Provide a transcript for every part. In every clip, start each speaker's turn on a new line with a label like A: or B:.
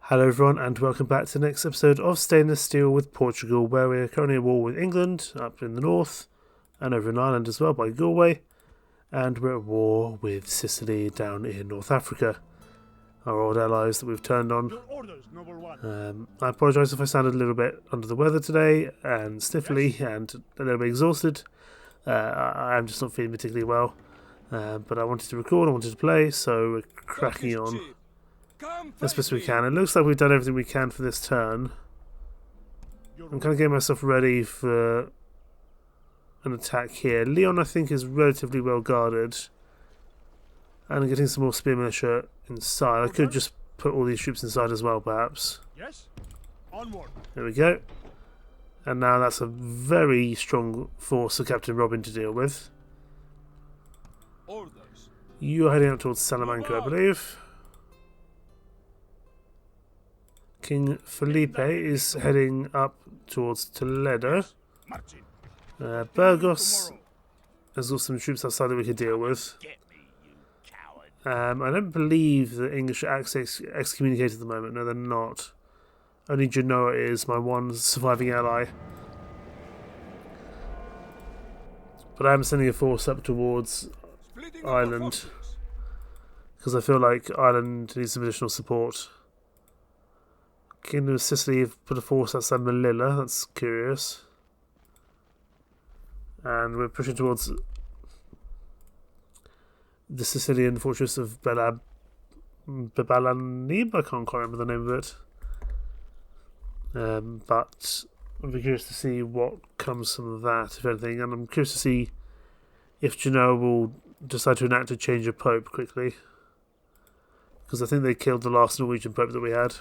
A: Hello everyone and welcome back to the next episode of Stainless Steel with Portugal, where we are currently at war with England up in the north and over in Ireland as well by Galway, and we're at war with Sicily down in North Africa, our old allies that we've turned on. I apologise if I sounded a little bit under the weather today and sniffly and a little bit exhausted. I'm just not feeling particularly well, but I wanted to record, I wanted to play, so we're cracking on as best we can. It looks like we've done everything we can for this turn. I'm kind of getting myself ready for an attack here. Leon, I think, is relatively well guarded, and I'm getting some more spear militia inside. I could just put all these troops inside as well, perhaps.
B: Yes. Onward.
A: There we go. And now that's a very strong force for Captain Robin to deal with.
B: Orders.
A: You're heading up towards Salamanca, I believe. King Felipe is heading up towards Toledo. Burgos has got some troops outside that we could deal with. I don't believe the English are excommunicated at the moment. No, they're not. Only Genoa is, my one surviving ally. But I am sending a force up towards Ireland, because I feel like Ireland needs some additional support. Kingdom of Sicily have put a force outside Melilla. That's curious. And we're pushing towards the Sicilian fortress of Balanib. I can't quite remember the name of it. But I'll be curious to see what comes from that, if anything. And I'm curious to see if Genoa will decide to enact a change of pope quickly, because I think they killed the last Norwegian pope that we had.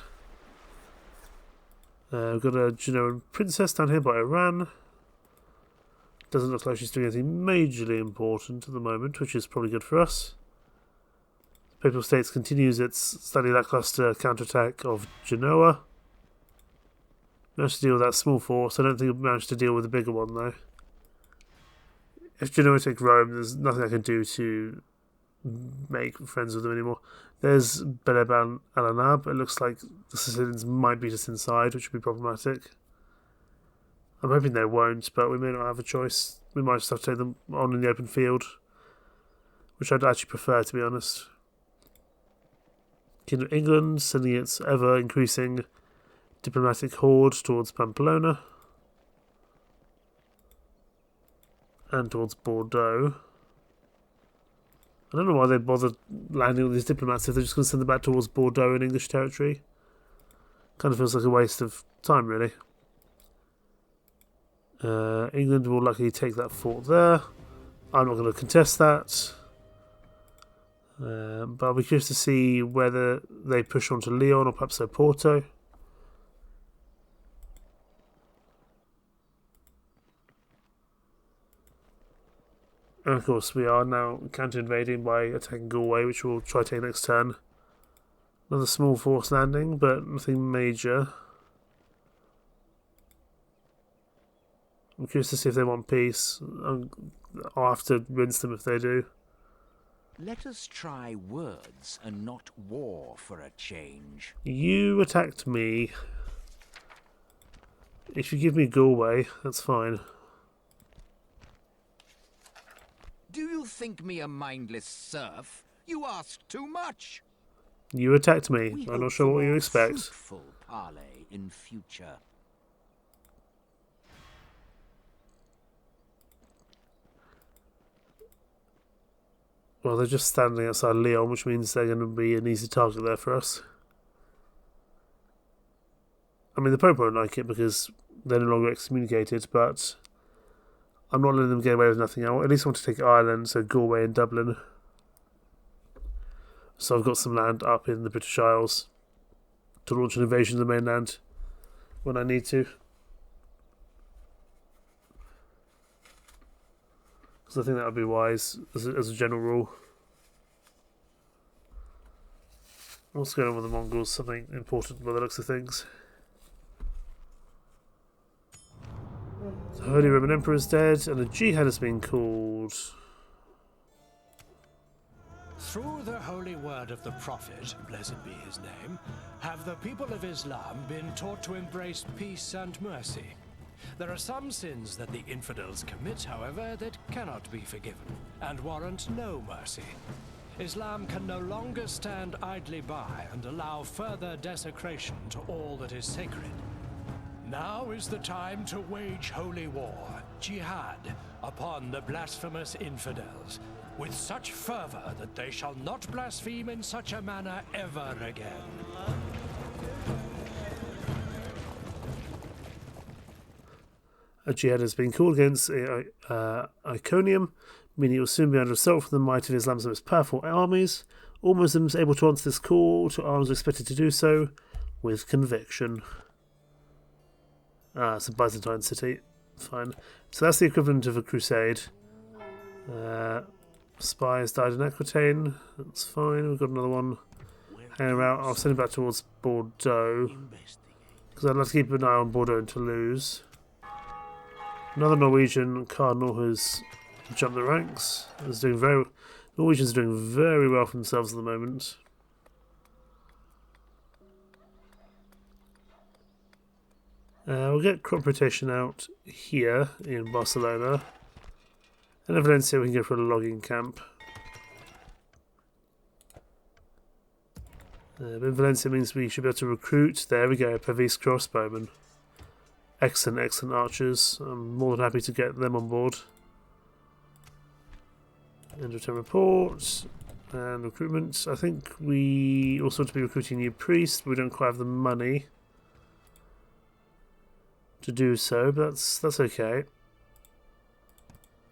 A: We've got a Genoan princess down here by Iran. Doesn't look like she's doing anything majorly important at the moment, which is probably good for us. The Papal States continues its slightly lackluster counterattack of Genoa. Managed to deal with that small force. I don't think it managed to deal with the bigger one, though. If Genoa take Rome, there's nothing I can do to make friends with them anymore. There's Beleban Alanab. It looks like the Sicilians might beat us inside, which would be problematic. I'm hoping they won't, but we may not have a choice. We might just have to take them on in the open field, which I'd actually prefer, to be honest. Kingdom of England sending its ever-increasing diplomatic horde towards Pamplona and towards Bordeaux. I don't know why they bothered landing all these diplomats if they're just going to send them back towards Bordeaux in English territory. Kind of feels like a waste of time, really. England will likely take that fort there. I'm not going to contest that. But I'll be curious to see whether they push on to Lyon or perhaps Oporto. And of course, we are now counter-invading by attacking Galway, which we'll try to take next turn. Another small force landing, but nothing major. I'm curious to see if they want peace. I'll have to rinse them if they do.
C: Let us try words and not war for a change.
A: You attacked me. If you give me Galway, that's fine.
C: Do you think me a mindless serf? You ask too much.
A: You attacked me. I'm not sure what you expect.
C: Fruitful parley in future.
A: Well, they're just standing outside Lyon, which means they're going to be an easy target there for us. I mean, the Pope won't like it because they're no longer excommunicated, but I'm not letting them get away with nothing. I at least want to take Ireland, so Galway and Dublin. So I've got some land up in the British Isles to launch an invasion of the mainland when I need to. Because I think that would be wise as a general rule. What's going on with the Mongols? Something important by the looks of things. The Holy Roman Emperor is dead, and a jihad has been called.
D: Through the holy word of the Prophet, blessed be his name, have the people of Islam been taught to embrace peace and mercy. There are some sins that the infidels commit, however, that cannot be forgiven, and warrant no mercy. Islam can no longer stand idly by and allow further desecration to all that is sacred. Now is the time to wage holy war, jihad, upon the blasphemous infidels, with such fervor that they shall not blaspheme in such a manner ever again.
A: A jihad has been called against Iconium, meaning it will soon be under assault from the might of Islam's most powerful armies. All Muslims able to answer this call to arms are expected to do so with conviction. It's a Byzantine city. Fine. So that's the equivalent of a crusade. Spies died in Aquitaine. That's fine. We've got another one hanging around. I'll send it back towards Bordeaux, because I'd like to keep an eye on Bordeaux and Toulouse. Another Norwegian cardinal who's jumped the ranks. Norwegians are doing very well for themselves at the moment. We'll get crop rotation out here in Barcelona. And in Valencia we can go for a logging camp. But in Valencia means we should be able to recruit. There we go, Pavis crossbowmen. Excellent, excellent archers. I'm more than happy to get them on board. End of return report. And recruitment. I think we also want to be recruiting new priests, but we don't quite have the money to do so, but that's okay.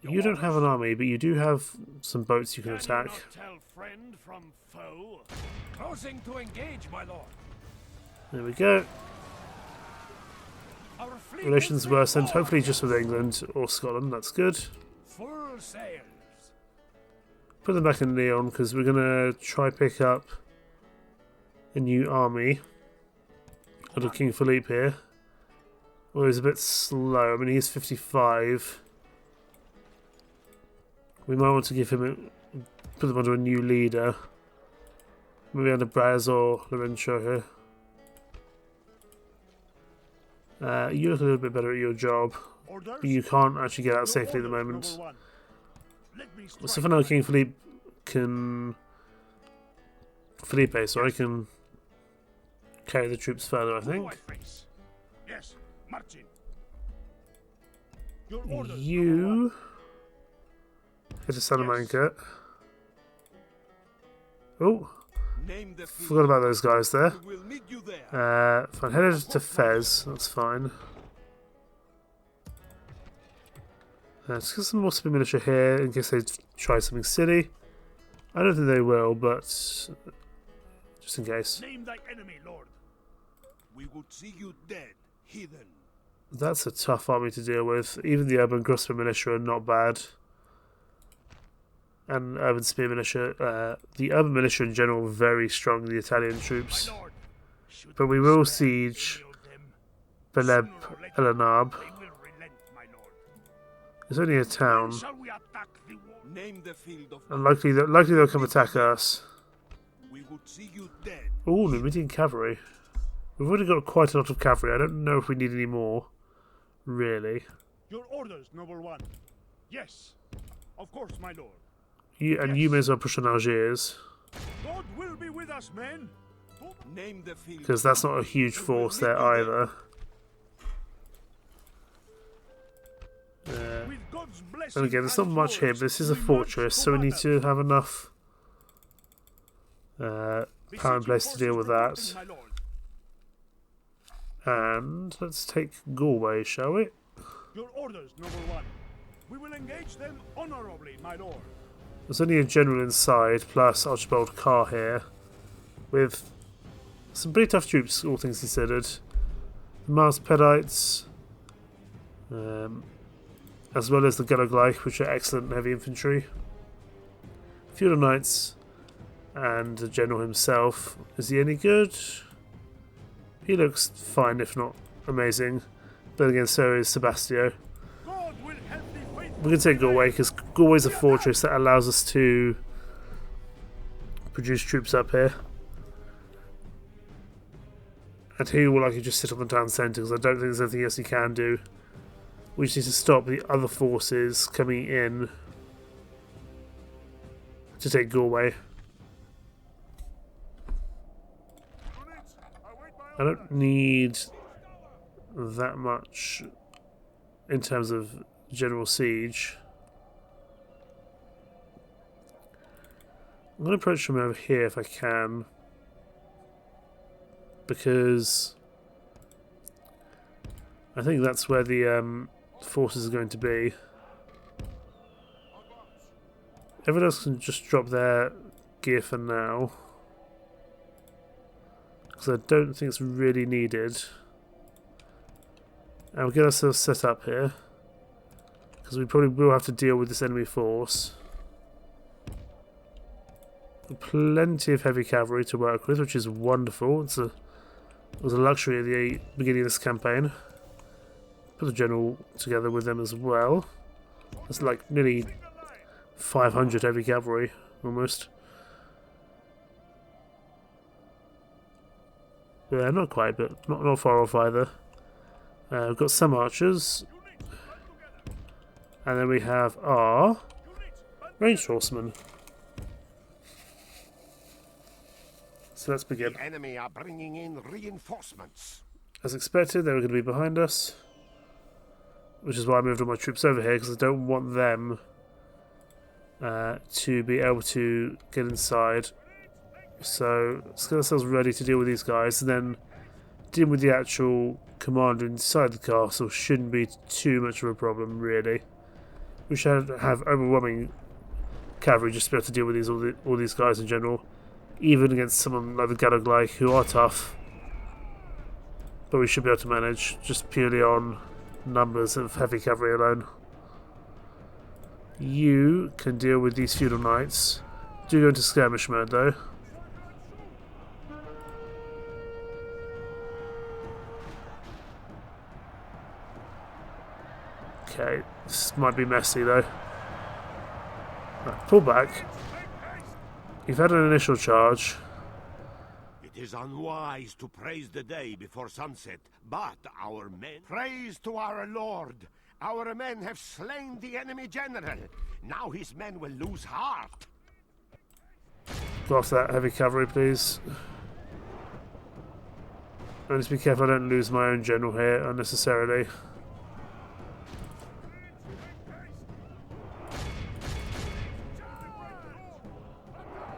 A: You don't have an army, but you do have some boats you can attack.
B: Tell friend from foe.
D: Closing to engage, my lord.
A: There we go.
B: Our fleet
A: Relations worsened, hopefully just with England or Scotland, that's good.
B: full sails.
A: Put them back in Leon, because we're going to try pick up a new army under King Philippe here. Well, he's a bit slow. I mean, he's 55. We might want to give him put them under a new leader. Maybe under Braz or Lorenzo here. You look a little bit better at your job.
B: Orders?
A: But you can't actually get out safely at the
B: Order,
A: moment.
B: number one. Let me
A: So
B: strike.
A: for now, King Philippe can carry the troops further, I
B: Who do
A: think.
B: face? Yes, marching. Your orders, number one.
A: You head to Salamanca. Oh,
E: Name the field.
A: forgot about those guys there.
E: We will meet you there.
A: Fine, headed to Fez. That's fine. Let's get some more speed militia here in case they try something silly. I don't think they will, but just in case.
B: Name thy enemy, Lord.
E: We would see you dead, heathen.
A: That's a tough army to deal with. Even the urban crossbow militia are not bad. And urban spear militia. The urban militia in general are very strong, the Italian troops.
B: My lord. Should
A: But we
B: we
A: will
B: spare
A: siege
B: them,
A: Beleb
B: sooner or later
A: Elanab.
B: they will relent, my lord.
A: It's only a town.
B: When shall we attack the wall?
E: Name the field of
A: And likely they'll come attack us.
E: We would see you dead.
A: Oh, Numidian cavalry. We've already got quite a lot of cavalry. I don't know if we need any more. Really.
B: Your orders, noble one. Yes, of course, my lord.
A: You may as well push on Algiers,
B: God will be with us, men.
E: Name the field.
A: because that's not a huge force there either.
B: With God's blessing.
A: And again, there's not
B: and
A: much here,
B: yours,
A: but this is a
B: we march
A: fortress, so we need
B: battle.
A: to have enough power in place to deal with that.
B: My lord.
A: And let's take Galway, shall we?
B: Your orders, noble one. We will engage them honorably, my lord.
A: There's only a general inside, plus Archibald Carr here, with some pretty tough troops, all things considered. The Mars Pedites, as well as the Galloglyke, which are excellent heavy infantry. Feudal Knights, and the general himself. Is he any good? He looks fine, if not amazing. But again, so is Sebastio.
B: God will help thee faithful.
A: We can take Galway, because Galway's a fortress that allows us to produce troops up here. And he will likely just sit on the town centre because I don't think there's anything else he can do. We just need to stop the other forces coming in to take Galway. I don't need that much in terms of general siege. I'm going to approach from over here if I can, because I think that's where the forces are going to be. Everyone else can just drop their gear for now, because I don't think it's really needed. And we'll get ourselves set up here, because we probably will have to deal with this enemy force. Plenty of heavy cavalry to work with, which is wonderful. It was a luxury at the beginning of this campaign. Put the general together with them as well. That's like nearly 500 heavy cavalry, almost. Yeah, not quite, but not far off either. We've got some archers. And then we have our ranged horsemen. So let's begin.
E: The enemy are bringing in reinforcements.
A: As expected, they were going to be behind us, which is why I moved all my troops over here, because I don't want them to be able to get inside. So let's get ourselves ready to deal with these guys, and then dealing with the actual commander inside the castle shouldn't be too much of a problem, really. We should have overwhelming cavalry just to be able to deal with all these guys in general, even against someone like the Galway, who are tough. But we should be able to manage just purely on numbers of heavy cavalry alone. You can deal with these feudal knights. Do go into skirmish mode though. Okay, this might be messy though. Right, pull back. You've had an initial charge.
E: It is unwise to praise the day before sunset, but our men... Praise to our lord! Our men have slain the enemy general. Now his men will lose heart.
A: Go off that heavy cavalry, please. I need to be careful I don't lose my own general here unnecessarily.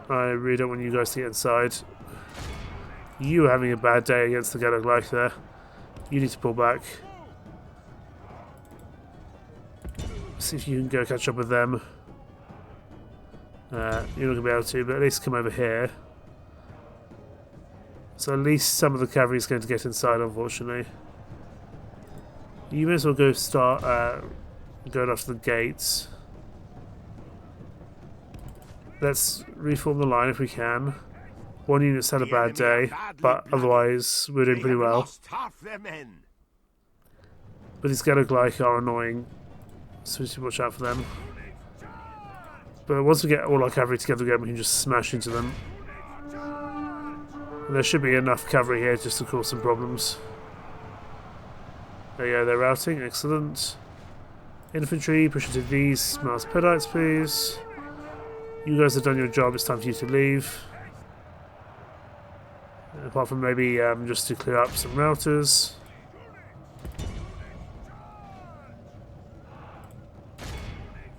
A: I really don't want you guys to get inside. You are having a bad day against the Galway there. You need to pull back. See if you can go catch up with them. You're not going to be able to, but at least come over here. So at least some of the cavalry is going to get inside, unfortunately. You may as well go start going after the gates. Let's reform the line if we can. One unit's had a bad day, but otherwise we're doing pretty well. But these Galway are annoying, so we should watch out for them. But once we get all our cavalry together again, we can just smash into them. And there should be enough cavalry here just to cause some problems. There you go, they're routing, excellent. Infantry, push into these Mars Pedites, please. You guys have done your job, it's time for you to leave. Apart from maybe just to clear up some routers.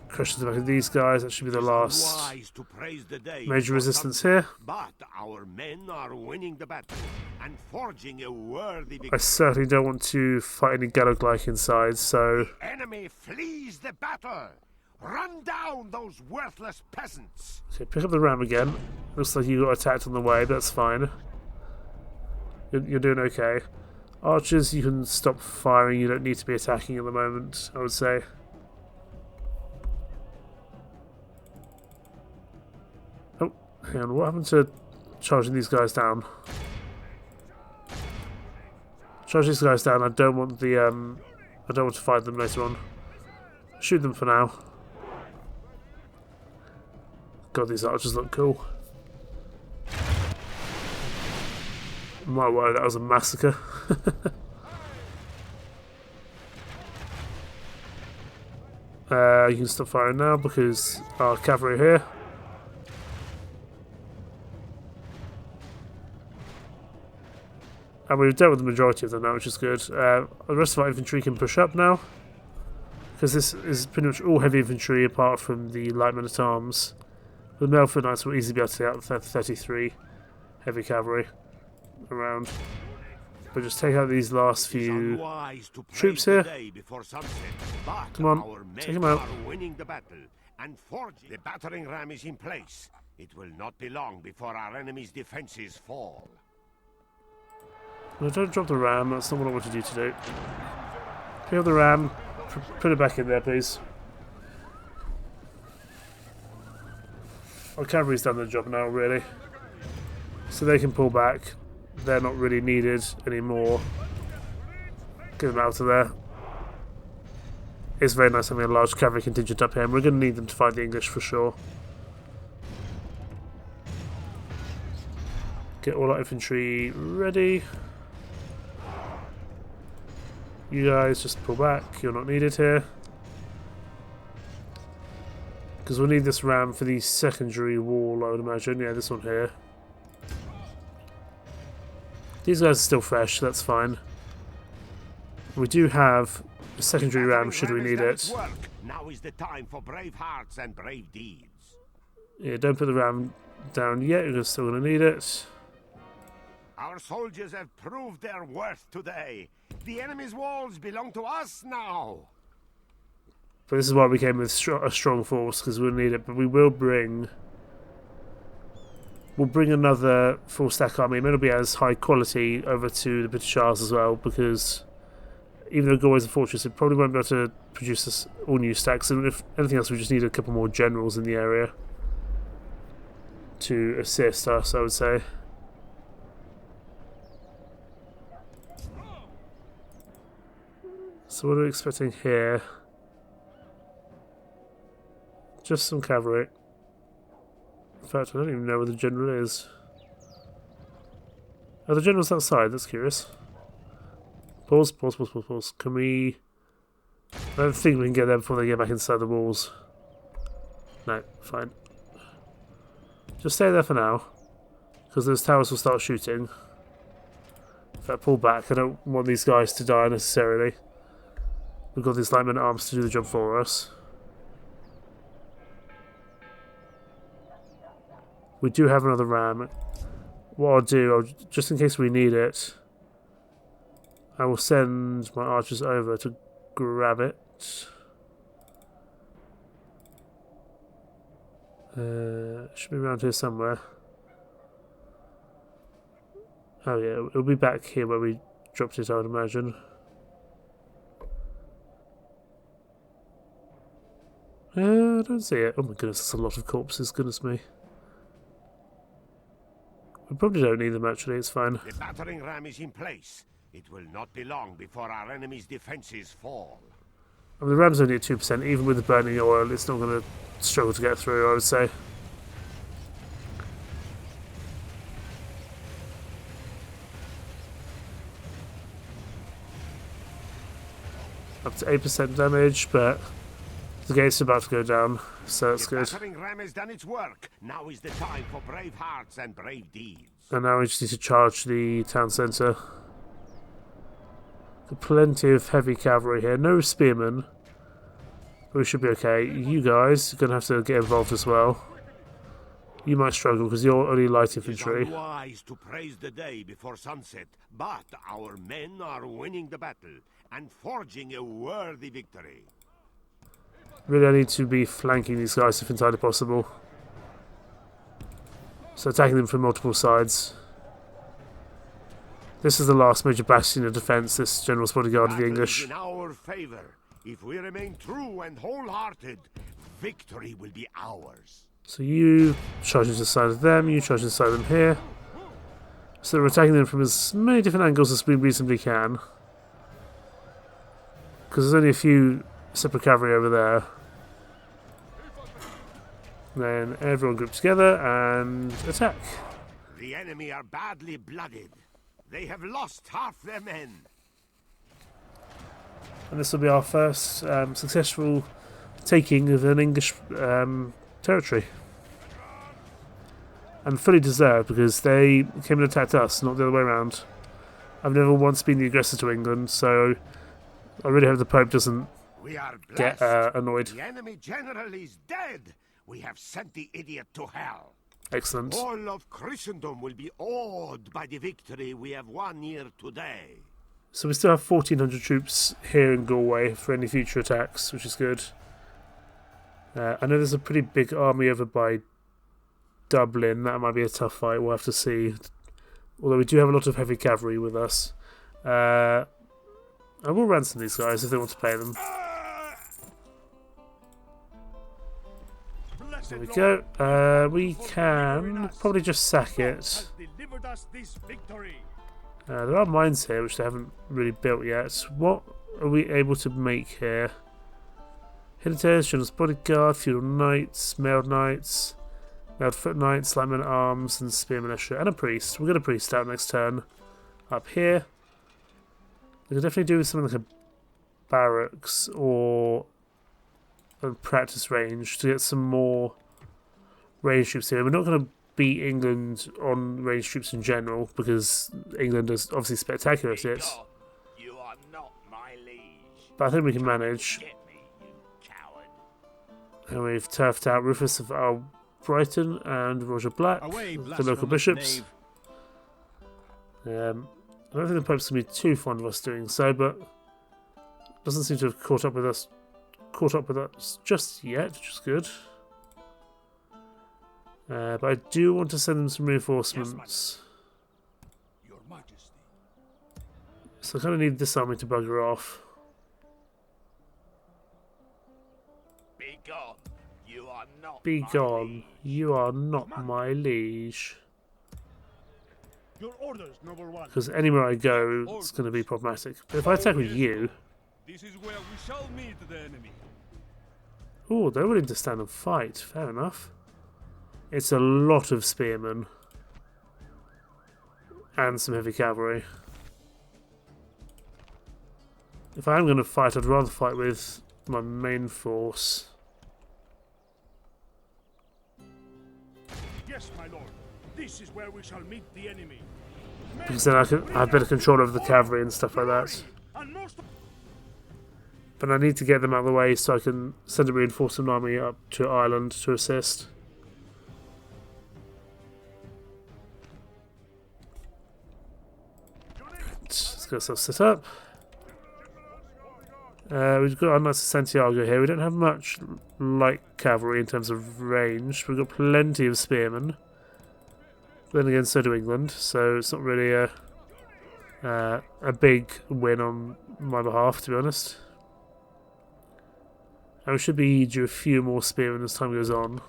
A: Crush the back of these guys, that should be the last major resistance here.
E: But our men are winning the battle and forging a worthy victory.
A: I certainly don't want to fight any Galway inside, so...
E: The enemy flees the battle! Run down those worthless peasants!
A: Okay, pick up the ram again. Looks like you got attacked on the way, but that's fine. You're doing okay. Archers, you can stop firing, you don't need to be attacking at the moment, I would say. Oh, hang on, what happened to charging these guys down? Charge these guys down, I don't want the, I don't want to fight them later on. Shoot them for now. God, these archers look cool. My word, that was a massacre. You can stop firing now because our cavalry are here. And we've dealt with the majority of them now, which is good. The rest of our infantry can push up now, because this is pretty much all heavy infantry apart from the light men-at-arms. The Melford Knights will easily be able to take out the 33 heavy cavalry around. But just take out these last few troops here. Come on, take them out.
E: The battering ram is in place. It will not be long before our enemy's defenses fall.
A: No, don't drop the ram, that's not what I want you to do. Pick up the ram, put it back in there, please. Our cavalry's done their job now, really. So they can pull back. They're not really needed anymore. Get them out of there. It's very nice having a large cavalry contingent up here, and we're going to need them to fight the English for sure. Get all our infantry ready. You guys just pull back, you're not needed here. Because we'll need this ram for the secondary wall, I would imagine. Yeah, this one here. These guys are still fresh, that's fine. We do have a secondary ram should we need it.
E: Now is the time for brave hearts and brave deeds.
A: Yeah, don't put the ram down yet, you're still going to need it.
E: Our soldiers have proved their worth today. The enemy's walls belong to us now.
A: But this is why we came with a strong force, because we'll need it. But we will bring... We'll bring another full stack army. It may not be as high quality over to the British Isles as well, because even though Galway's a fortress, it probably won't be able to produce us all new stacks. And if anything else, we just need a couple more generals in the area to assist us, I would say. So what are we expecting here? Just some cavalry. In fact, I don't even know where the general is. Oh, the general's outside, that's curious. Pause. Can we... I don't think we can get there before they get back inside the walls. No, fine. Just stay there for now, because those towers will start shooting. If I pull back, I don't want these guys to die necessarily. We've got these light men at arms to do the job for us. We do have another ram. What I'll do, just in case we need it, I will send my archers over to grab it. Should be around here somewhere. Oh yeah, it'll be back here where we dropped it, I would imagine. I don't see it. Oh my goodness, that's a lot of corpses, goodness me. We probably don't need them actually, it's fine.
E: The battering ram is in place. It will not be long before our enemy's defenses fall.
A: I mean, the ram's only at 2%, even with the burning oil, it's not going to struggle to get through, I would say. Up to 8% damage, but the gate's about to go down, so that's good.
E: The battering ram has done its work. Now is the time for brave hearts and brave deeds.
A: And now we just need to charge the town centre. Got plenty of heavy cavalry here. No spearmen. But we should be okay. You guys are going to have to get involved as well. You might struggle because you're only light infantry.
E: It is unwise to praise the day before sunset, but our men are winning the battle and forging a worthy victory.
A: Really, I need to be flanking these guys if entirely possible. So attacking them from multiple sides. This is the last major bastion of defence, this General's Bodyguard of the English.
E: In our favour. If we remain true and wholehearted, victory will be ours.
A: So you charge into the side of them, you charge inside them here. So we're attacking them from as many different angles as we reasonably can. Because there's only a few separate cavalry over there. Then everyone group together and attack.
E: The enemy are badly blooded. They have lost half their men.
A: And this will be our first successful taking of an English territory. And fully deserved, because they came and attacked us, not the other way around. I've never once been the aggressor to England, so I really hope the Pope doesn't
E: We are
A: get
E: blessed.
A: annoyed.
E: The enemy general is dead. We have sent the idiot to hell.
A: Excellent.
E: All of Christendom will be awed by the victory we have won here today.
A: So we still have 1,400 troops here in Galway for any future attacks, which is good. I know there's a pretty big army over by Dublin. That might be a tough fight, we'll have to see. Although we do have a lot of heavy cavalry with us. I will ransom these guys if they want to pay them.
B: Blessed
A: There we
B: Lord,
A: go. We can probably just sack it.
B: has delivered us this victory.
A: There are mines here which they haven't really built yet. What are we able to make here? Hitters, General's Bodyguard, Feudal Knights, Mailed Knights, Mailed Foot Knights, Light Men at Arms, and Spear Militia, and a Priest. We'll get a Priest out next turn. Up here. We could definitely do something like a barracks or a practice range to get some more range troops here. We're not going to beat England on range troops in general, because England is obviously spectacular at it.
E: You are not my liege.
A: But I think we can manage.
E: Get me, you coward.
A: And we've turfed out Rufus of Brighton and Roger Black, the local bishops. I don't think the Pope's going to be too fond of us doing so, but doesn't seem to have caught up with us just yet, which is good. But I do want to send them some reinforcements.
B: Your Majesty.
A: So I kind of need this army to bugger off.
E: Be gone. You are not
A: Be
E: my
A: gone.
E: liege.
A: You are not my liege.
B: Your orders, noble one.
A: Because anywhere I go, it's going to be problematic. But if I attack with you...
B: This is where we shall meet the enemy.
A: Oh, they're willing to stand and fight. Fair enough. It's a lot of spearmen. And some heavy cavalry. If I am going to fight, I'd rather fight with my main force.
B: Yes, my lord. This is where we shall meet the enemy.
A: Because then I have better control over the cavalry and stuff like that.
B: And most
A: But I need to get them out of the way so I can send a reinforcement army up to Ireland to assist. Let's get ourselves set up. We've got our Knights of Santiago here. We don't have much light cavalry in terms of range. We've got plenty of spearmen. Then again, so do England. So it's not really a big win on my behalf, to be honest. And we should be due a few more spearmen as time goes on.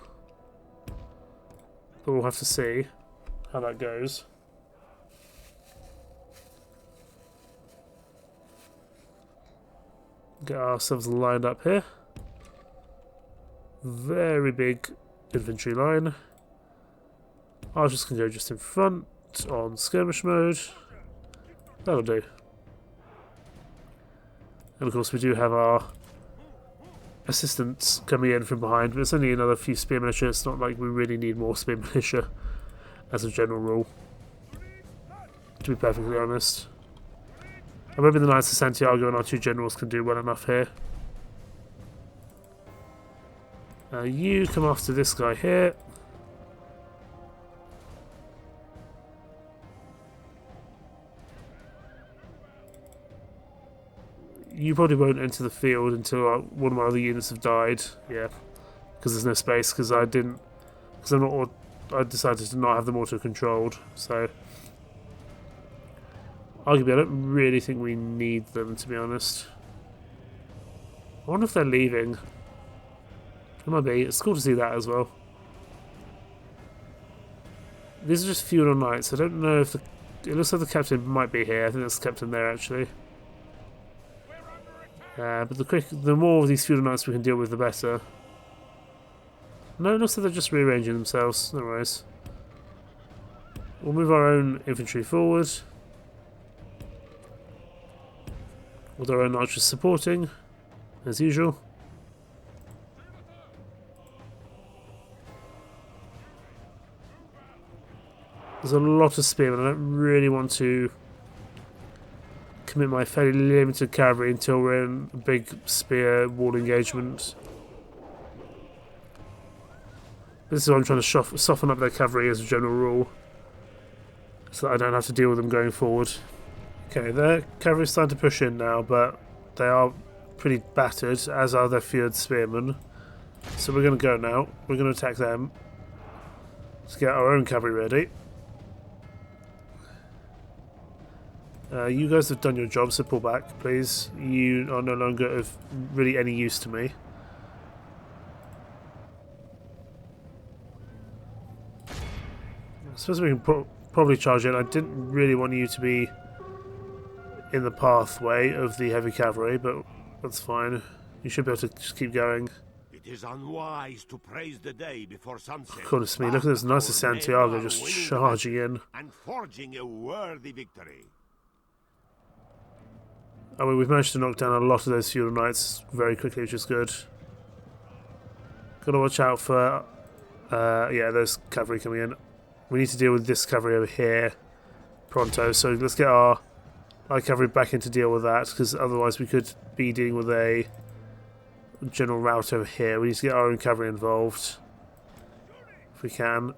A: But we'll have to see how that goes. Get ourselves lined up here. Very big infantry line. Archers can go just in front on skirmish mode. That'll do. And of course we do have our assistants coming in from behind, but it's only another few spear militia. It's not like we really need more spear militia as a general rule, to be perfectly honest. And maybe the Knights of Santiago and our two generals can do well enough here. You come after this guy here. You probably won't enter the field until one of my other units have died. Yeah, because there's no space. Because I didn't. Because I'm not. I decided to not have them auto controlled. So, arguably, I don't really think we need them, to be honest. I wonder if they're leaving. It might be. It's cool to see that as well. These are just feudal knights. I don't know if the. It looks like the captain might be here. I think there's the captain there actually. But the more of these feudal knights we can deal with, the better. No, it looks like they're just rearranging themselves. No worries. We'll move our own infantry forward. With our own archers supporting, as usual. There's a lot of spearmen. I don't really want to commit my fairly limited cavalry until we're in a big spear wall engagement. This is why I'm trying to soften up their cavalry as a general rule, so that I don't have to deal with them going forward. Okay, their cavalry's starting to push in now, but they are pretty battered, as are their feared spearmen. So we're going to go now. We're going to attack them. Let's get our own cavalry ready. You guys have done your job, so pull back, please. You are no longer of really any use to me. I suppose we can probably charge in. I didn't really want you to be in the pathway of the heavy cavalry, but that's fine. You should be able to just keep going.
E: It is unwise to praise the day before sunset.
A: Goodness me, look at this nice Santiago just charging in.
E: And forging a worthy victory.
A: I mean, we've managed to knock down a lot of those feudal knights very quickly, which is good. Gotta watch out for, yeah, those cavalry coming in. We need to deal with this cavalry over here pronto, so let's get our light cavalry back in to deal with that, because otherwise we could be dealing with a general rout over here. We need to get our own cavalry involved, if we can.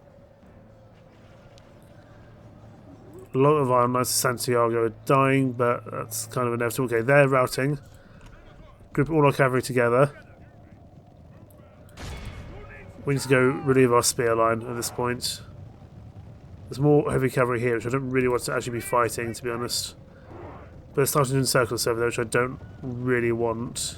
A: A lot of our knights of Santiago are dying, but that's kind of inevitable. Okay, they're routing. Group all our cavalry together. We need to go relieve our spear line at this point. There's more heavy cavalry here, which I don't really want to actually be fighting, to be honest. But they're starting to encircle us over there, which I don't really want.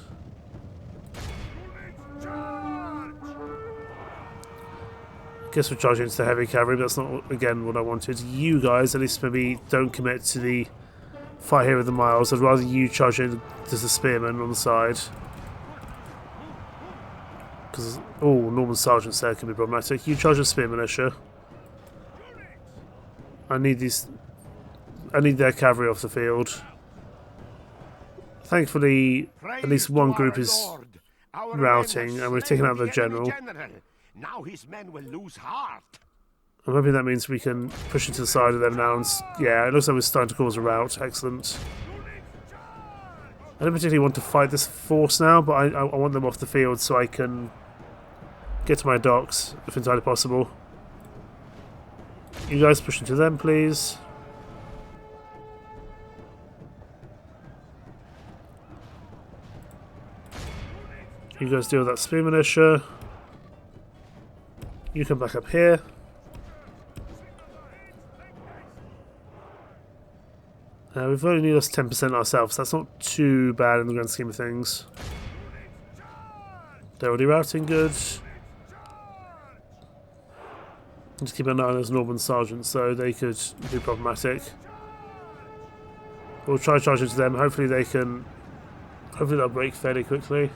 A: Guess we're charging into the heavy cavalry, but that's not, again, what I wanted. You guys, at least maybe don't commit to the fight here with the miles. I'd rather you charge in to the spearmen on the side. Because, oh, Norman sergeants there can be problematic. You charge the spear militia. I need their cavalry off the field. Thankfully, at least one group is routing, and we've taken out the general.
E: Now his men will lose heart.
A: I'm hoping that means we can push into the side of them now. And yeah, it looks like we're starting to cause a rout. Excellent. I don't particularly want to fight this force now, but I want them off the field so I can get to my docks, if entirely possible. You guys push into them, please. You guys deal with that spear militia. You come back up here. We've only lost 10% ourselves. That's not too bad in the grand scheme of things. They're already routing good. Just keep an eye on those Norman sergeants, though. They could be problematic. We'll try charging to them. Hopefully they'll break fairly quickly.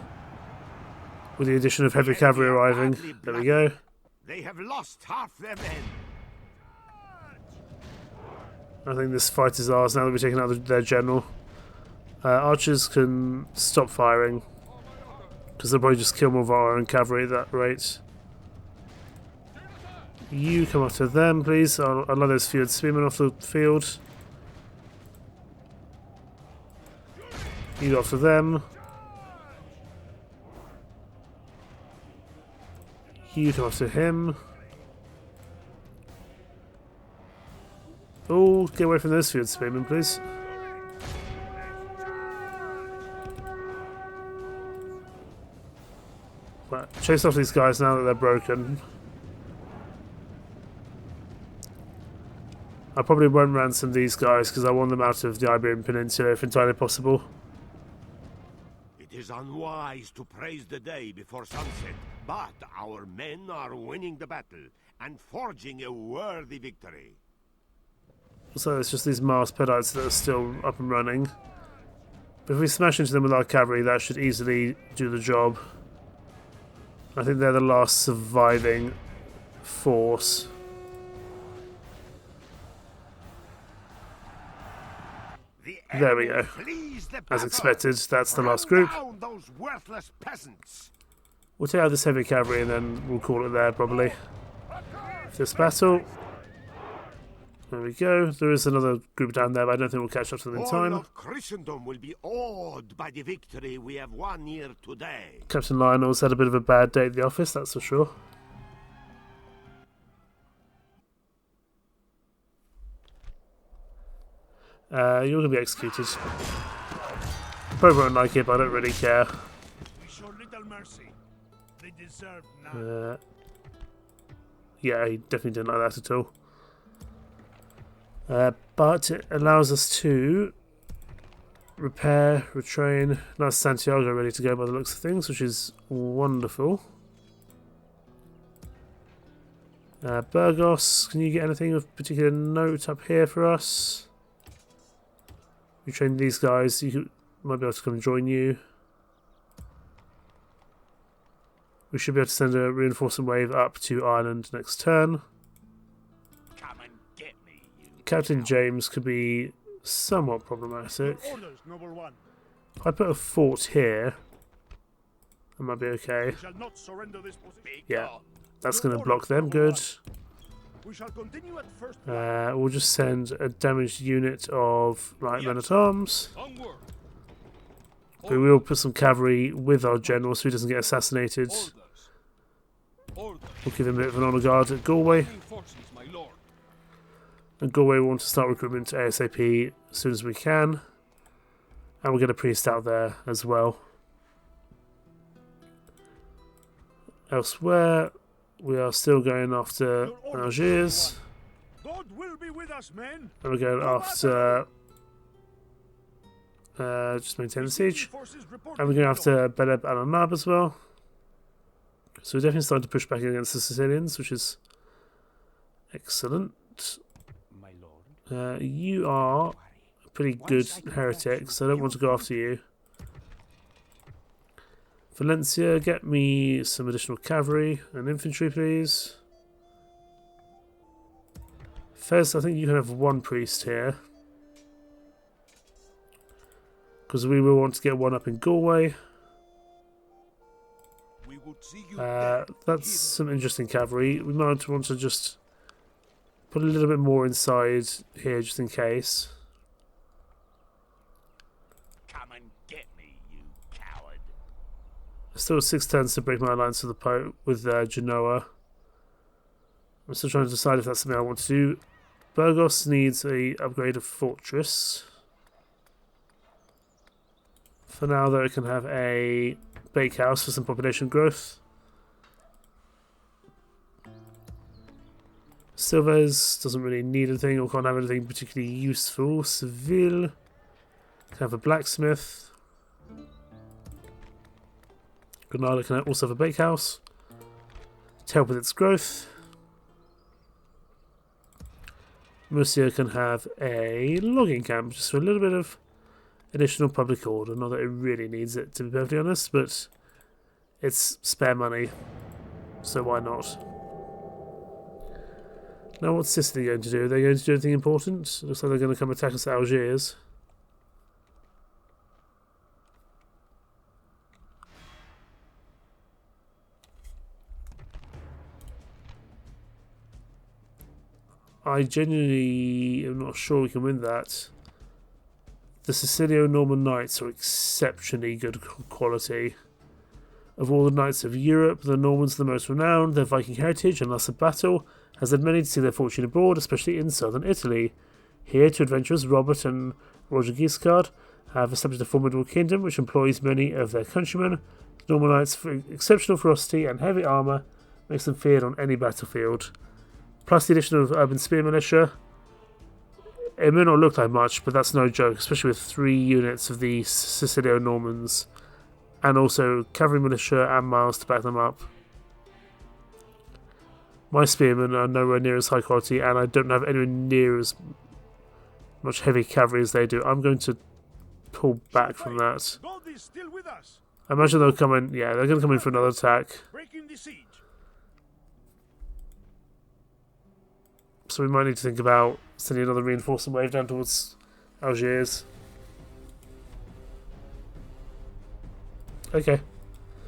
A: With the addition of heavy cavalry arriving. There we go.
E: They have lost half their men.
A: I think this fight is ours now that we've taken out their general. Archers can stop firing, because they'll probably just kill more of our own cavalry at that rate. You come after them, please. I'll let those feared spearmen off the field. You go after them. You come after him. Oh, get away from those feared spearmen, please. Right, chase off these guys now that they're broken. I probably won't ransom these guys because I want them out of the Iberian Peninsula if entirely possible.
E: It is unwise to praise the day before sunset, but our men are winning the battle and forging a worthy victory.
A: So it's just these Mars Pedites that are still up and running. But if we smash into them with our cavalry, that should easily do the job. I think they're the last surviving force.
E: The
A: There we go.
E: Flees the
A: As
E: battle.
A: expected, that's the last
E: Run
A: group.
E: down those worthless peasants.
A: We'll take out this heavy cavalry and then we'll call it there probably. This battle. There we go. There is another group down there, but I don't think we'll catch up to them in
E: All
A: time.
E: of Christendom will be awed by the victory we have won here today.
A: Captain Lionel's had a bit of a bad day at the office, that's for sure. You're going to be executed. Probably won't like it, but I don't really care.
B: We show little mercy. They deserve none.
A: Yeah, he definitely didn't like that at all. But it allows us to repair, retrain. Nice Santiago ready to go by the looks of things, which is wonderful. Burgos, can you get anything of particular note up here for us? Retrain these guys, might be able to come and join you. We should be able to send a reinforcement wave up to Ireland next turn.
E: Come and get me, you.
A: Captain James could be somewhat problematic.
B: Orders, noble one.
A: If I put a fort here, that might be okay.
B: We shall not surrender this position.
A: Yeah, that's going to block them. Good.
B: We shall continue at first.
A: We'll just send a damaged unit of light men-at-arms.
B: Onward.
A: We will put some cavalry with our general so he doesn't get assassinated. We'll give him a bit of an honour guard at Galway. And Galway will want to start recruitment ASAP as soon as we can. And we'll get a priest out there as well. Elsewhere, we are still going after Algiers.
B: God will be with us, men.
A: And we're going after... just maintain the siege. And we're going after Beleb and Anab as well. So we're definitely starting to push back against the Sicilians, which is excellent.
C: My lord.
A: You are a pretty good heretic, so I don't want to go after you. Valencia, get me some additional cavalry and infantry, please. Fez, I think you can have one priest here. Because we will want to get one up in Galway. That's some interesting cavalry. We might want to just put a little bit more inside here just in case.
E: Come and get me, you coward.
A: Still 6 turns to break my alliance with the Pope with Genoa. I'm still trying to decide if that's something I want to do. Burgos needs a upgrade of fortress. For now, though, it can have a bakehouse for some population growth. Silves doesn't really need anything or can't have anything particularly useful. Seville can have a blacksmith. Granada can also have a bakehouse to help with its growth. Murcia can have a logging camp just for a little bit of additional public order. Not that it really needs it, to be perfectly honest, but it's spare money, so why not? Now, what's Sicily going to do? Are they going to do anything important? Looks like they're going to come attack us at Algiers. I genuinely am not sure we can win that. The Sicilian-Norman knights are exceptionally good quality. Of all the knights of Europe, the Normans are the most renowned. Their Viking heritage and lust of battle has led many to see their fortune abroad, especially in southern Italy. Here, two adventurers, Robert and Roger Guiscard, have established a formidable kingdom which employs many of their countrymen. The Norman knights' exceptional ferocity and heavy armour makes them feared on any battlefield. Plus the addition of urban spear militia. It may not look like much, but that's no joke, especially with 3 units of the Sicilian-Normans, and also cavalry militia and miles to back them up. My spearmen are nowhere near as high quality, and I don't have anywhere near as much heavy cavalry as they do. I'm going to pull back from that.
B: God is still with us.
A: I imagine they'll come in. Yeah, they're going to come in for another attack.
B: Breaking the siege.
A: So we might need to think about sending another reinforcement wave down towards Algiers. Okay,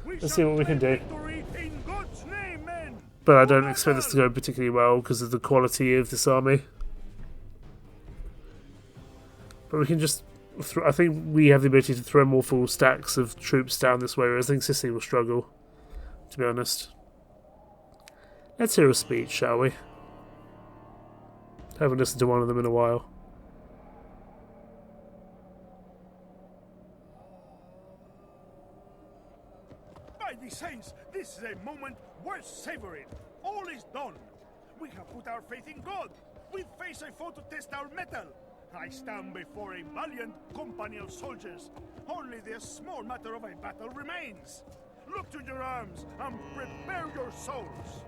B: We
A: let's
B: shall
A: see what we can do.
B: claim victory in God's name, men.
A: But I don't expect this to go particularly well because of the quality of this army. But we can just... I think we have the ability to throw more full stacks of troops down this way, whereas I think Sicily will struggle, to be honest. Let's hear a speech, shall we? Haven't listened to one of them in a while.
B: By the saints, this is a moment worth savoring. All is done. We have put our faith in God. We face a foe to test our mettle. I stand before a valiant company of soldiers. Only the small matter of a battle remains. Look to your arms and prepare your souls.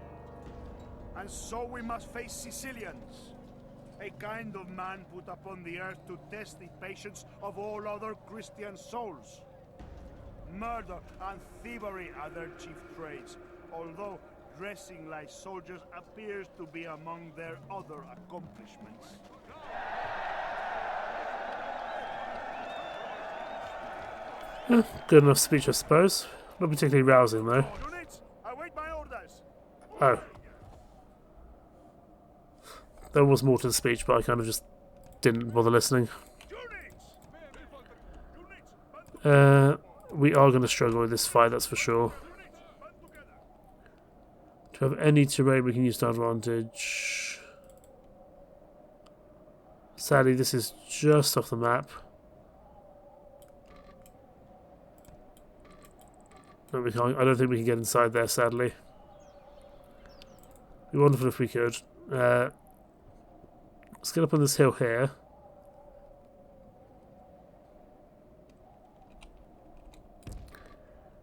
B: And so we must face Sicilians, a kind of man put upon the earth to test the patience of all other Christian souls. Murder and thievery are their chief trades, although dressing like soldiers appears to be among their other accomplishments.
A: Good enough speech, I suppose. Not particularly rousing, though.
B: Units, await my orders.
A: Oh. There was more to the speech, but I kind of just didn't bother listening. We are going to struggle with this fight, that's for sure. To have any terrain we can use to our advantage. Sadly, this is just off the map. No, we can't, I don't think we can get inside there, sadly. It'd be wonderful if we could. Let's get up on this hill here.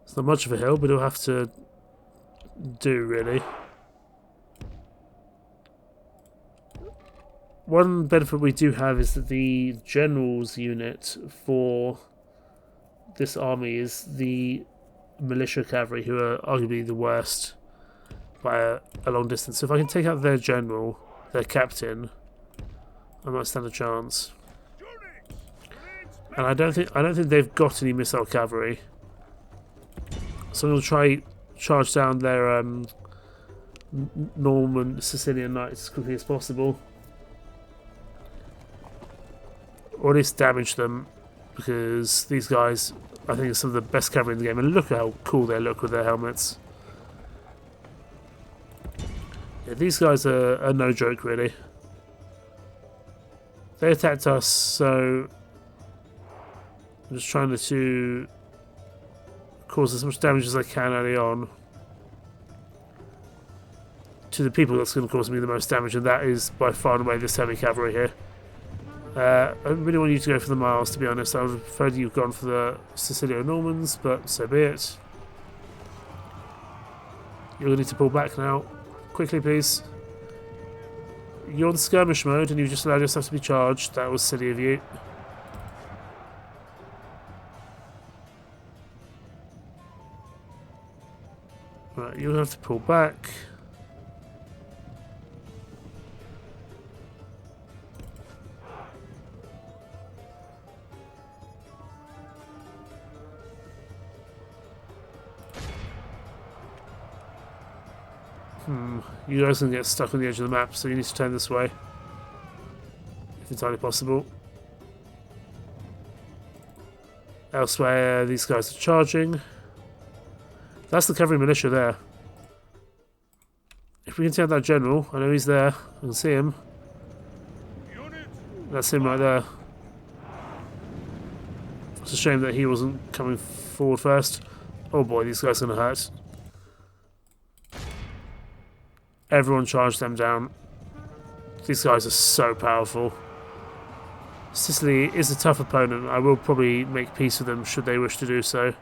A: It's not much of a hill, but it'll have to do, really. One benefit we do have is that the general's unit for this army is the militia cavalry, who are arguably the worst by a long distance. So if I can take out their general, their captain, I might stand a chance. And I don't think they've got any missile cavalry. So I'm going to try charge down their Norman Sicilian knights as quickly as possible. Or at least damage them, because these guys, I think, are some of the best cavalry in the game. And look how cool they look with their helmets. Yeah, these guys are no joke, really. They attacked us, so I'm just trying to cause as much damage as I can early on. To the people that's going to cause me the most damage, and that is by far and away this heavy cavalry here. I really want you to go for the miles, to be honest. I would have preferred you've gone for the Sicilian-Normans, but so be it. You're going to need to pull back now. Quickly, please. You're in skirmish mode, and you just allowed yourself to be charged. That was silly of you. Right, you'll have to pull back. You guys can get stuck on the edge of the map, so you need to turn this way. If entirely possible. Elsewhere, these guys are charging. That's the cavalry militia there. If we can take out that general, I know he's there. I can see him. That's him right there. It's a shame that he wasn't coming forward first. Oh boy, these guys are going to hurt. Everyone charge them down. These guys are so powerful. Sicily is a tough opponent. I will probably make peace with them should they wish to do so.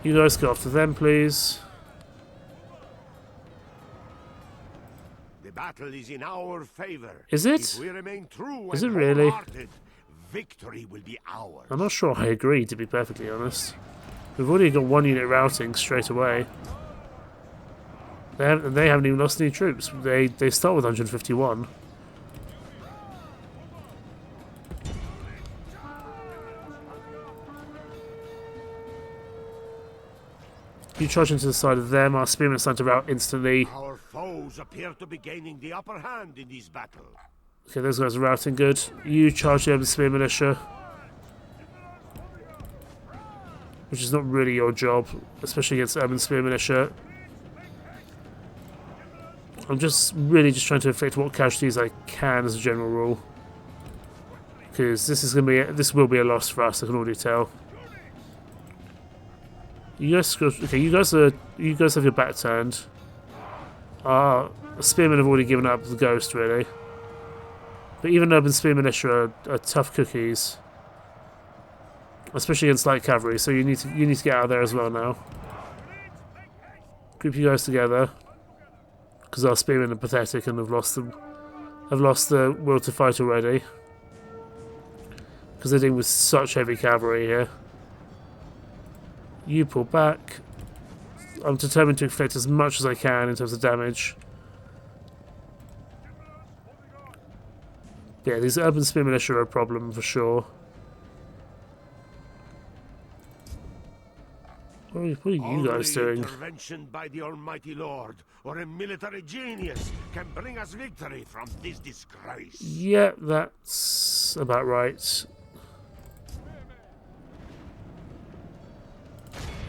A: You guys go after them, please.
E: The battle is in our favor.
A: Is it?
E: If we remain true
A: Is
E: and
A: it really?
E: wholehearted, victory will be ours.
A: I'm not sure I agree, to be perfectly honest. We've already got one unit routing straight away. They haven't even lost any troops. They start with 151. You charge into the side of them. Our spearmen are starting to rout instantly.
E: Our foes appear to be gaining the upper hand in this battle.
A: Okay, those guys are routing good. You charge the urban spear militia. Which is not really your job, especially against urban spear militia. I'm just really just trying to inflict what casualties I can as a general rule. Because this will be a loss for us, I can already tell. You guys have your back turned. Our spearmen have already given up the ghost, really. But even urban spear militia are tough cookies, especially against light cavalry. So you need to get out of there as well now. Group you guys together, because our spearmen are pathetic and have lost the will to fight already. Because they're dealing with such heavy cavalry here. You pull back. I'm determined to inflict as much as I can in terms of damage. Yeah, these urban spear militia are a problem for sure. What are you guys doing?
E: Intervention by the Almighty Lord or a military genius can bring us victory from this disgrace.
A: Yeah, that's about right.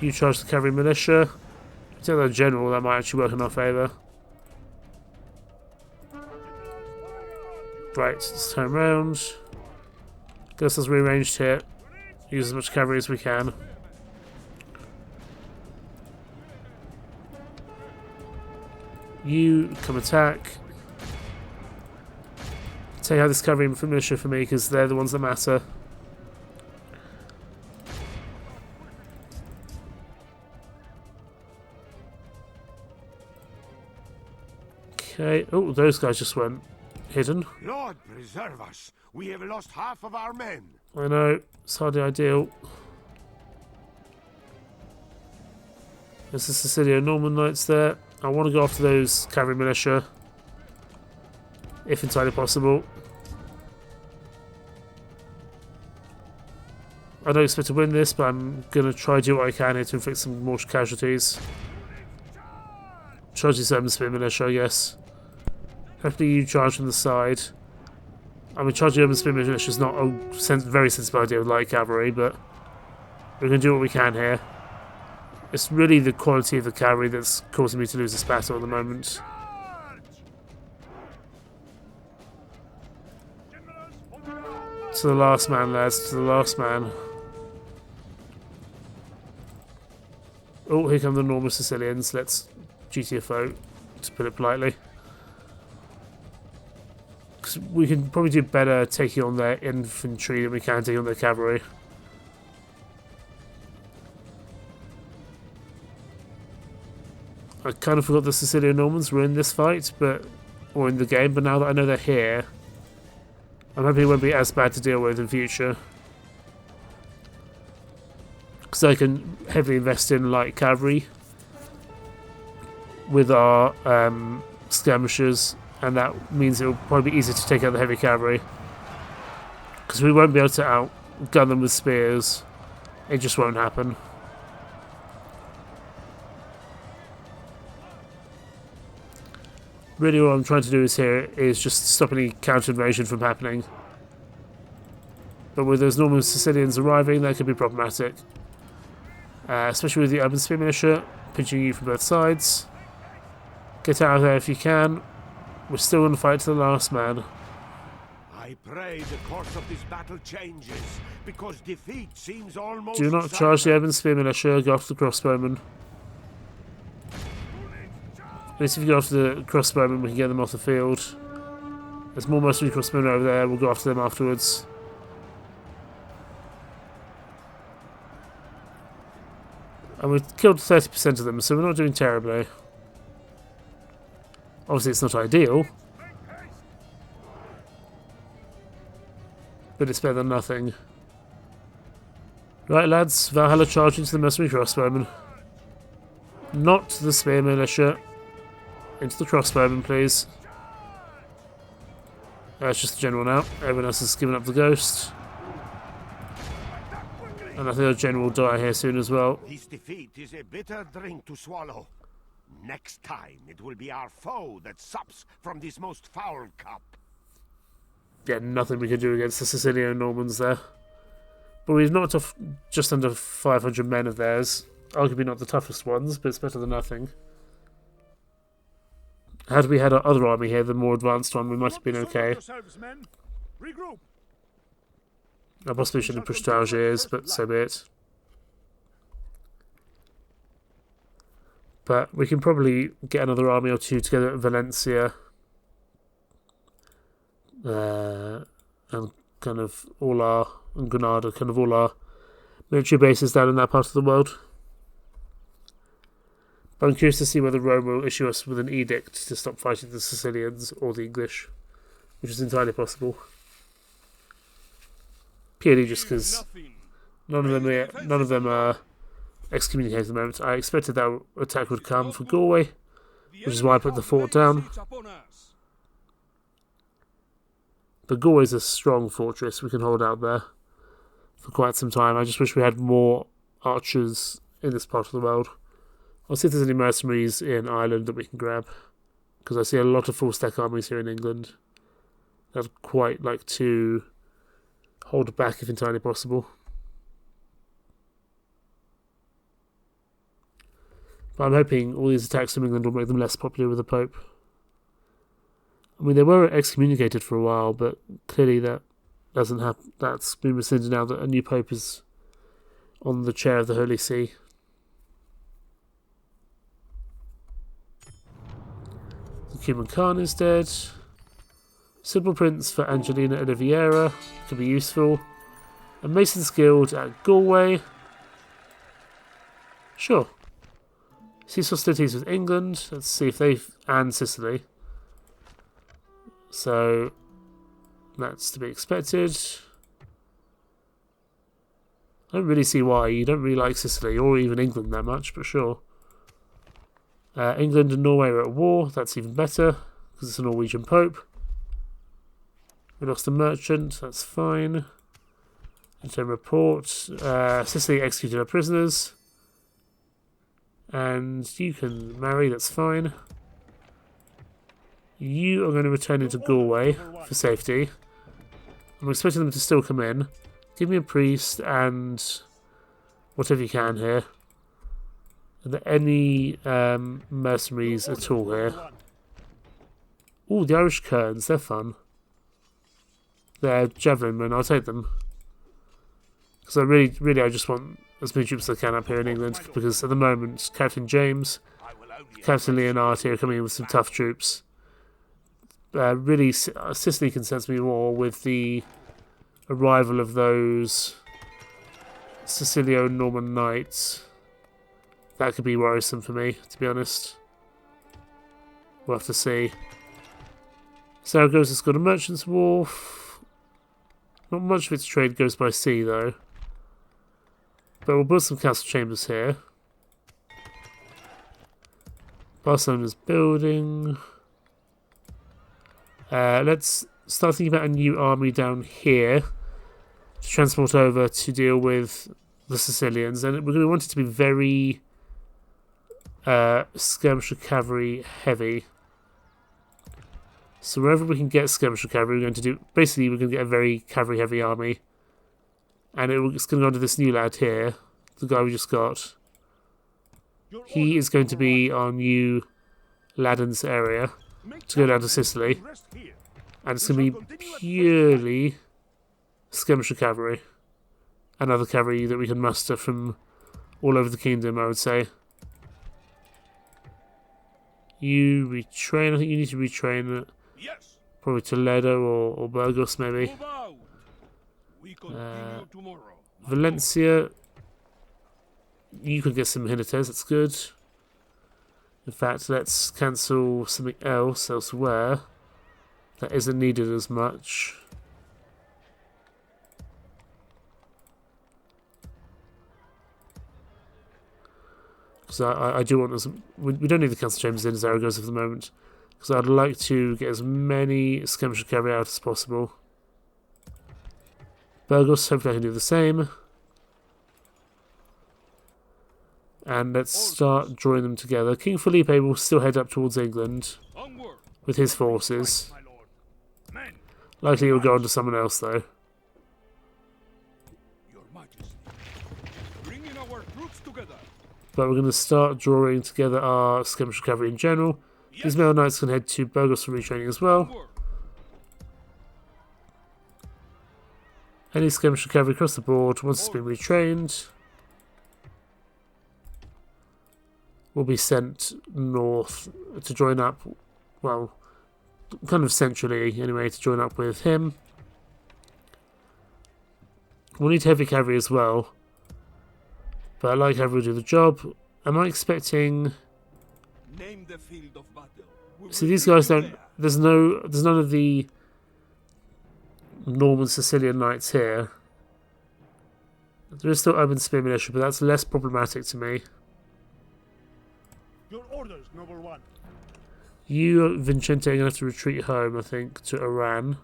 A: You charge the cavalry militia. Take that general, that might actually work in our favour. Right, let's turn around. Get ourselves rearranged here. Use as much cavalry as we can. You come attack. Take out this cavalry militia for me because they're the ones that matter. Okay. Oh, those guys just went hidden.
E: Lord preserve us. We have lost half of our men.
A: I know. It's hardly ideal. There's the Sicilian-Norman knights there. I want to go after those cavalry militia, if entirely possible. I don't expect to win this, but I'm going to try to do what I can here to inflict some more casualties. Charge these urban spear militia, I guess. Hopefully you charge from the side. I mean, charging urban spear militia is not a very sensible idea with light cavalry, but we're going to do what we can here. It's really the quality of the cavalry that's causing me to lose this battle at the moment. To the last man, lads, to the last man. Oh, here come the Norman Sicilians. Let's GTFO, to put it politely. Because we can probably do better taking on their infantry than we can taking on their cavalry. I kind of forgot the Sicilian-Normans were in this fight, or in the game, but now that I know they're here, I'm hoping it won't be as bad to deal with in future. Because I can heavily invest in light cavalry with our skirmishers, and that means it will probably be easier to take out the heavy cavalry. Because we won't be able to outgun them with spears. It just won't happen. Really all I'm trying to do is just stop any counter-invasion from happening. But with those Norman Sicilians arriving, that could be problematic. Especially with the urban spear militia, pinching you from both sides. Get out of there if you can. We're still going to fight to the last man.
E: I pray the course of this battle changes, because defeat seems almost
A: Do not charge the urban spear militia, go after the crossbowmen. At least if you go after the crossbowmen, we can get them off the field. There's more mercenary crossbowmen over there, we'll go after them afterwards. And we've killed 30% of them, so we're not doing terribly. Obviously it's not ideal, but it's better than nothing. Right lads, Valhalla charge into the mercenary crossbowmen. Not the spear militia. Into the crossbowmen, please. That's just the general now. Everyone else has given up the ghost. And I think our general will die here soon as well.
E: His defeat is a bitter drink to swallow. Next time, it will be our foe that sups from this most foul cup.
A: Yeah, nothing we can do against the Sicilian-Normans there. But we've knocked off just under 500 men of theirs. Arguably not the toughest ones, but it's better than nothing. Had we had our other army here, the more advanced one, we might have been okay. I possibly shouldn't have pushed to Algiers, but so be it. But we can probably get another army or two together at Valencia. And kind of all our, and Granada, kind of all our military bases down in that part of the world. But I'm curious to see whether Rome will issue us with an edict to stop fighting the Sicilians or the English, which is entirely possible. Purely just because none of them are excommunicated at the moment. I expected that attack would come for Galway, which is why I put the fort down. But Galway is a strong fortress. We can hold out there for quite some time. I just wish we had more archers in this part of the world. I'll see if there's any mercenaries in Ireland that we can grab, because I see a lot of full-stack armies here in England. I'd quite like to hold back if entirely possible. But I'm hoping all these attacks from England will make them less popular with the Pope. I mean, they were excommunicated for a while, but clearly that doesn't happen. That's been rescinded now that a new Pope is on the chair of the Holy See. The Cuban Khan is dead. Simple Prince for Angelina Oliveira could be useful. A Mason's Guild at Galway. Sure. Cease hostilities with England. Let's see if and Sicily. So that's to be expected. I don't really see why. You don't really like Sicily or even England that much, but sure. England and Norway are at war. That's even better because it's a Norwegian Pope. We lost a merchant. That's fine. Interim report. Sicily executed our prisoners. And you can marry. That's fine. You are going to return into Galway for safety. I'm expecting them to still come in. Give me a priest and whatever you can here. Are there any mercenaries at all here? Oh, the Irish Kerns, they're fun. They're javelin men, I'll take them. Because I really I just want as many troops as I can up here in England, because at the moment Captain James, Captain Leonardi are coming in with some tough troops. Really, Sicily concerns me more with the arrival of those Sicilian-Norman knights. That could be worrisome for me, to be honest. We'll have to see. Zaragozza's got a merchant's wharf. Not much of its trade goes by sea, though. But we'll build some castle chambers here. Barcelona's building. Let's start thinking about a new army down here to transport over to deal with the Sicilians. And we're going to want it to be very skirmisher cavalry heavy. So wherever we can get skirmisher cavalry, we're going to do. Basically, we're going to get a very cavalry heavy army. And it's going to go on to this new lad here, the guy we just got. He is going to be our new Ladens area to go down to Sicily. And it's going to be purely skirmisher cavalry. And other cavalry that we can muster from all over the kingdom, I would say. You retrain. I think you need to retrain probably Toledo or Burgos, maybe. Valencia. You can get some Jinetes, that's good. In fact, let's cancel something else elsewhere that isn't needed as much. Because I do want us. We don't need the council chambers in Zaragoza for the moment. Because I'd like to get as many skirmisher cavalry out as possible. Burgos, hopefully I can do the same. And let's start drawing them together. King Felipe will still head up towards England with his forces.
B: My lord. Men,
A: Likely he'll go on to someone else, though.
B: your majesty. Bringing our troops together.
A: But we're going to start drawing together our skirmish cavalry in general. These male knights can head to Burgos for retraining as well. Any skirmish cavalry across the board, once it's been retrained, will be sent north to join up, well, kind of centrally anyway, to join up with him. We'll need heavy cavalry as well, but I like cavalry to do the job. Am I expecting...
B: Name the field of battle.
A: See, these guys don't... There's none of the Norman Sicilian knights here. There is still urban spear militia, but that's less problematic to me.
B: Your orders, noble one.
A: You, Vincente, are going to have to retreat home, I think, to Iran.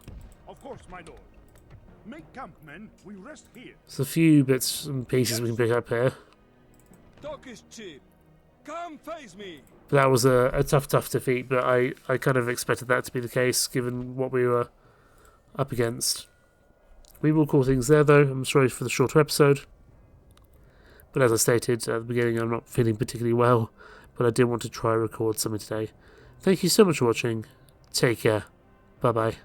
B: Of course, my lord. Make camp, men. We rest here.
A: There's a few bits and pieces we can pick up here.
B: Talk is cheap. Come face me.
A: But that was a tough defeat, but I kind of expected that to be the case, given what we were up against. We will call things there, though. I'm sorry for the shorter episode. But as I stated at the beginning, I'm not feeling particularly well, but I did want to try and record something today. Thank you so much for watching. Take care. Bye-bye.